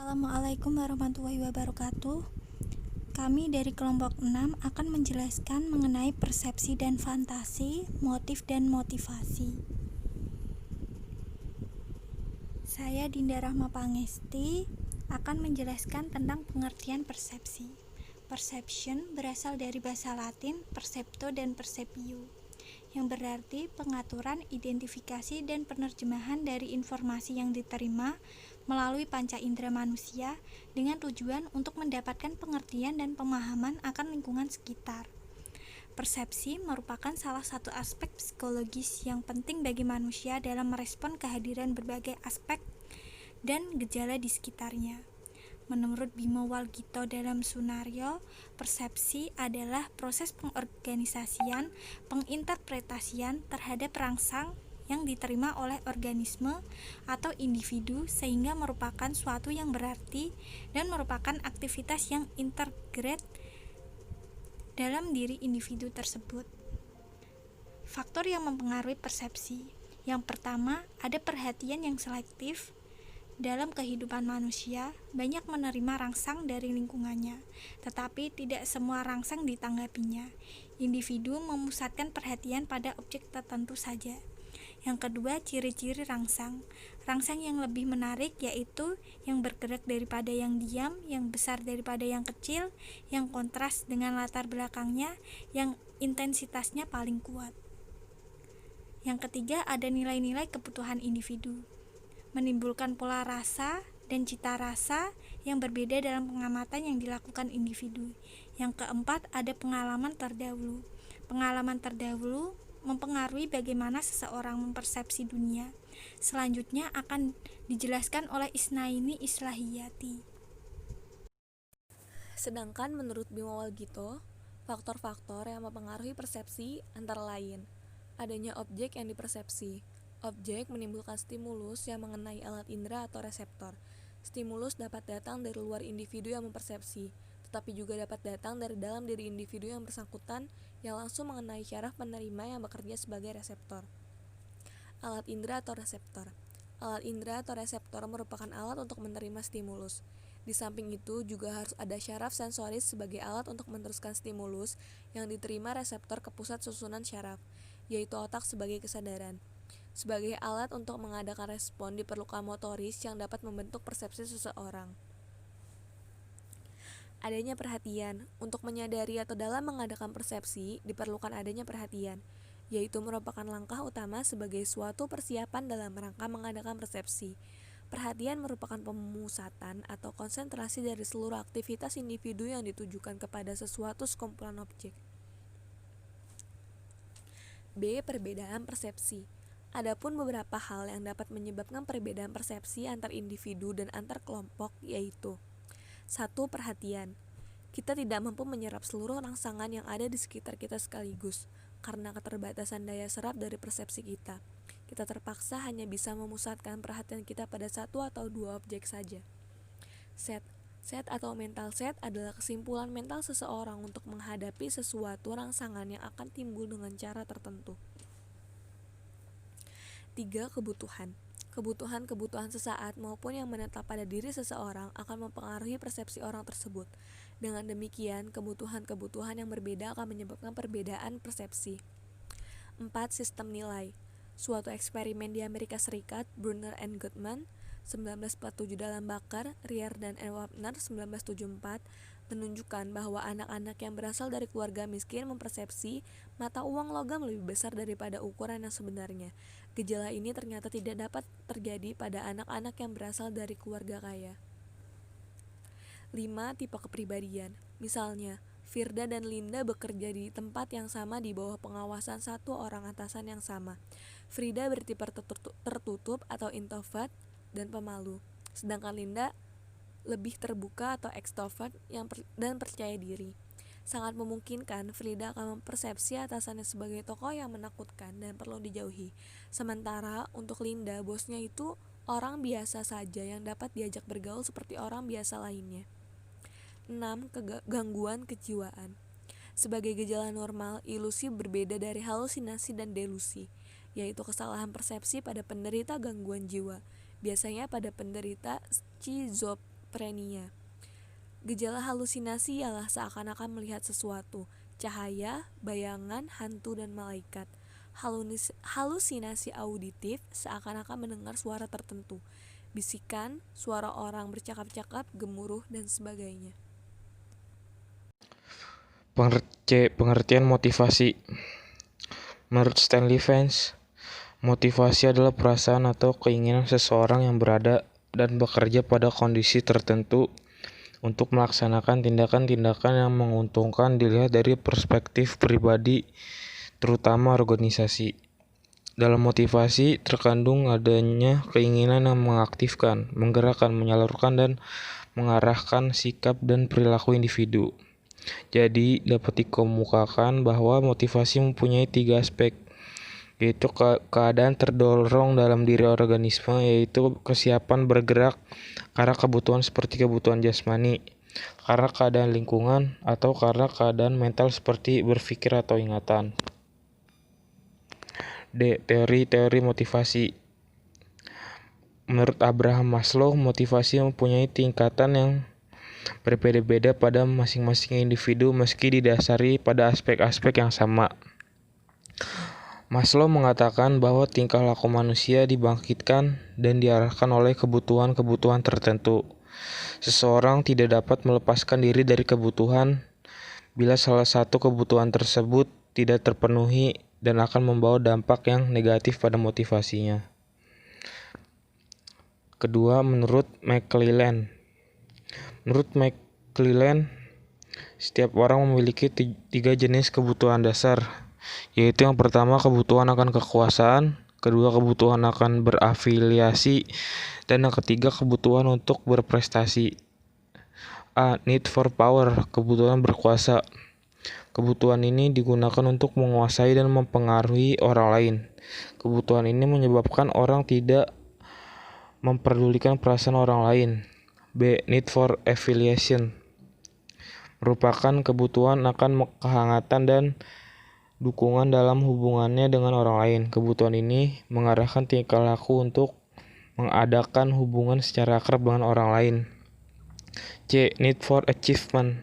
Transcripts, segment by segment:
Assalamualaikum warahmatullahi wabarakatuh. Kami dari kelompok 6 akan menjelaskan mengenai persepsi dan fantasi, motif dan motivasi. Saya Dinda Rahma Pangesti akan menjelaskan tentang pengertian persepsi. Perception berasal dari bahasa Latin percepto dan percepio, yang berarti pengaturan, identifikasi, dan penerjemahan dari informasi yang diterima melalui panca indera manusia dengan tujuan untuk mendapatkan pengertian dan pemahaman akan lingkungan sekitar. Persepsi merupakan salah satu aspek psikologis yang penting bagi manusia dalam merespon kehadiran berbagai aspek dan gejala di sekitarnya. Menurut Bimo Walgito dalam Sunario, persepsi adalah proses pengorganisasian, penginterpretasian terhadap rangsang yang diterima oleh organisme atau individu sehingga merupakan suatu yang berarti dan merupakan aktivitas yang integrate dalam diri individu tersebut. Faktor yang mempengaruhi persepsi. Yang pertama, ada perhatian yang selektif. Dalam kehidupan manusia, banyak menerima rangsang dari lingkungannya, tetapi tidak semua rangsang ditanggapinya. Individu memusatkan perhatian pada objek tertentu saja. Yang kedua, ciri-ciri rangsang. Rangsang yang lebih menarik yaitu yang bergerak daripada yang diam, yang besar daripada yang kecil, yang kontras dengan latar belakangnya, yang intensitasnya paling kuat. Yang ketiga, ada nilai-nilai kebutuhan individu. Menimbulkan pola rasa dan cita rasa yang berbeda dalam pengamatan yang dilakukan individu. Yang keempat, ada pengalaman terdahulu. Pengalaman terdahulu mempengaruhi bagaimana seseorang mempersepsi dunia. Selanjutnya akan dijelaskan oleh Isnaini Islahiyati. Sedangkan menurut Bimo Walgito, faktor-faktor yang mempengaruhi persepsi antara lain adanya objek yang dipersepsi. Objek menimbulkan stimulus yang mengenai alat indera atau reseptor. Stimulus dapat datang dari luar individu yang mempersepsi, tetapi juga dapat datang dari dalam diri individu yang bersangkutan yang langsung mengenai syaraf penerima yang bekerja sebagai reseptor. Alat indera atau reseptor. Alat indera atau reseptor merupakan alat untuk menerima stimulus. Di samping itu juga harus ada syaraf sensoris sebagai alat untuk meneruskan stimulus yang diterima reseptor ke pusat susunan syaraf, yaitu otak sebagai kesadaran. Sebagai alat untuk mengadakan respon diperlukan motoris yang dapat membentuk persepsi seseorang. Adanya perhatian. Untuk menyadari atau dalam mengadakan persepsi diperlukan adanya perhatian, yaitu merupakan langkah utama sebagai suatu persiapan dalam rangka mengadakan persepsi. Perhatian merupakan pemusatan atau konsentrasi dari seluruh aktivitas individu yang ditujukan kepada sesuatu sekumpulan objek. B. Perbedaan persepsi. Adapun beberapa hal yang dapat menyebabkan perbedaan persepsi antar individu dan antar kelompok yaitu 1. Perhatian. Kita tidak mampu menyerap seluruh rangsangan yang ada di sekitar kita sekaligus karena keterbatasan daya serap dari persepsi kita. Kita terpaksa hanya bisa memusatkan perhatian kita pada satu atau dua objek saja. Set atau mental set adalah kesimpulan mental seseorang untuk menghadapi sesuatu rangsangan yang akan timbul dengan cara tertentu. 3. Kebutuhan. Kebutuhan sesaat maupun yang menetap pada diri seseorang akan mempengaruhi persepsi orang tersebut. Dengan demikian, kebutuhan yang berbeda akan menyebabkan perbedaan persepsi. 4. Sistem nilai. Suatu eksperimen di Amerika Serikat, Brunner and Goodman, 1947 dalam Bakar, Riordan and Wapner, 1974, menunjukkan bahwa anak-anak yang berasal dari keluarga miskin mempersepsi mata uang logam lebih besar daripada ukuran yang sebenarnya. Gejala ini ternyata tidak dapat terjadi pada anak-anak yang berasal dari keluarga kaya. 5. Tipe kepribadian. Misalnya, Firda dan Linda bekerja di tempat yang sama di bawah pengawasan satu orang atasan yang sama. Frida bertipe tertutup atau introvert dan pemalu, sedangkan Linda lebih terbuka atau ekstrovert dan percaya diri. Sangat memungkinkan Frida akan mempersepsi atasannya sebagai tokoh yang menakutkan dan perlu dijauhi. Sementara untuk Linda, bosnya itu orang biasa saja yang dapat diajak bergaul seperti orang biasa lainnya. 6. Gangguan kejiwaan. Sebagai gejala normal, ilusi berbeda dari halusinasi dan delusi, yaitu kesalahan persepsi pada penderita gangguan jiwa, biasanya pada penderita schizophrenia. Gejala halusinasi ialah seakan-akan melihat sesuatu, cahaya, bayangan, hantu, dan malaikat. Halusinasi auditif seakan-akan mendengar suara tertentu, bisikan, suara orang bercakap-cakap, gemuruh, dan sebagainya. Pengertian motivasi. Menurut Stanley Vance, motivasi adalah perasaan atau keinginan seseorang yang berada dan bekerja pada kondisi tertentu untuk melaksanakan tindakan-tindakan yang menguntungkan dilihat dari perspektif pribadi, terutama organisasi. Dalam motivasi terkandung adanya keinginan yang mengaktifkan, menggerakkan, menyalurkan, dan mengarahkan sikap dan perilaku individu. Jadi, dapat dikemukakan bahwa motivasi mempunyai 3 aspek, yaitu keadaan terdorong dalam diri organisme, yaitu kesiapan bergerak karena kebutuhan seperti kebutuhan jasmani, karena keadaan lingkungan, atau karena keadaan mental seperti berpikir atau ingatan. D. Teori motivasi. Menurut Abraham Maslow, motivasi mempunyai tingkatan yang berbeda-beda pada masing-masing individu meski didasari pada aspek-aspek yang sama. Maslow mengatakan bahwa tingkah laku manusia dibangkitkan dan diarahkan oleh kebutuhan-kebutuhan tertentu. Seseorang tidak dapat melepaskan diri dari kebutuhan bila salah satu kebutuhan tersebut tidak terpenuhi dan akan membawa dampak yang negatif pada motivasinya. Kedua, menurut McClelland. Menurut McClelland, setiap orang memiliki 3 jenis kebutuhan dasar, yaitu yang pertama kebutuhan akan kekuasaan, kedua kebutuhan akan berafiliasi, dan yang ketiga kebutuhan untuk berprestasi. A. Need for power, kebutuhan berkuasa. Kebutuhan ini digunakan untuk menguasai dan mempengaruhi orang lain. Kebutuhan ini menyebabkan orang tidak memperdulikan perasaan orang lain. B. Need for affiliation, merupakan kebutuhan akan kehangatan dan dukungan dalam hubungannya dengan orang lain. Kebutuhan ini mengarahkan tingkah laku untuk mengadakan hubungan secara akrab dengan orang lain. C. Need for achievement,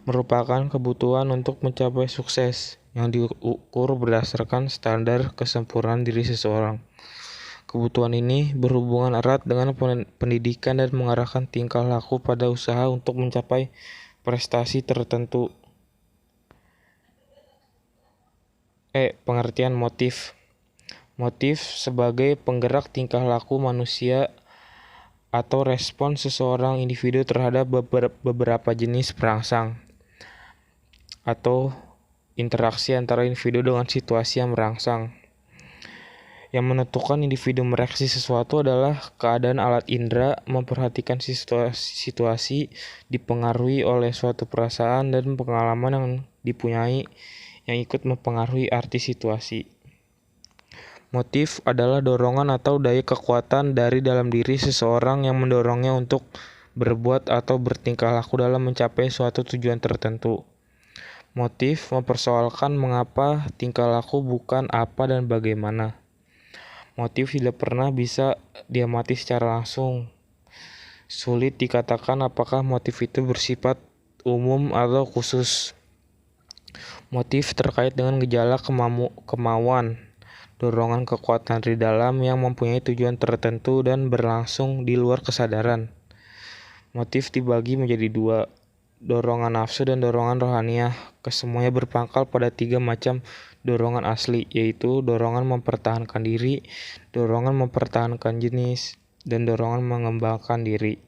merupakan kebutuhan untuk mencapai sukses yang diukur berdasarkan standar kesempurnaan diri seseorang. Kebutuhan ini berhubungan erat dengan pendidikan dan mengarahkan tingkah laku pada usaha untuk mencapai prestasi tertentu. Pengertian motif. Motif sebagai penggerak tingkah laku manusia atau respon seseorang individu terhadap beberapa jenis perangsang atau interaksi antara individu dengan situasi yang merangsang. Yang menentukan individu mereaksi sesuatu adalah keadaan alat indera, memperhatikan situasi, dipengaruhi oleh suatu perasaan dan pengalaman yang dipunyai yang ikut mempengaruhi arti situasi. Motif adalah dorongan atau daya kekuatan dari dalam diri seseorang yang mendorongnya untuk berbuat atau bertingkah laku dalam mencapai suatu tujuan tertentu. Motif mempersoalkan mengapa tingkah laku bukan apa dan bagaimana. Motif tidak pernah bisa diamati secara langsung. Sulit dikatakan apakah motif itu bersifat umum atau khusus. Motif terkait dengan gejala kemauan, dorongan kekuatan dari dalam yang mempunyai tujuan tertentu dan berlangsung di luar kesadaran. Motif dibagi menjadi 2, dorongan nafsu dan dorongan rohaniah. Kesemuanya berpangkal pada 3 macam dorongan asli, yaitu dorongan mempertahankan diri, dorongan mempertahankan jenis, dan dorongan mengembangkan diri.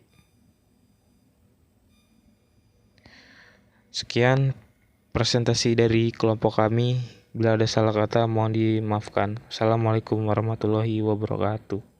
Sekian presentasi dari kelompok kami. Bila ada salah kata mohon dimaafkan. Assalamualaikum warahmatullahi wabarakatuh.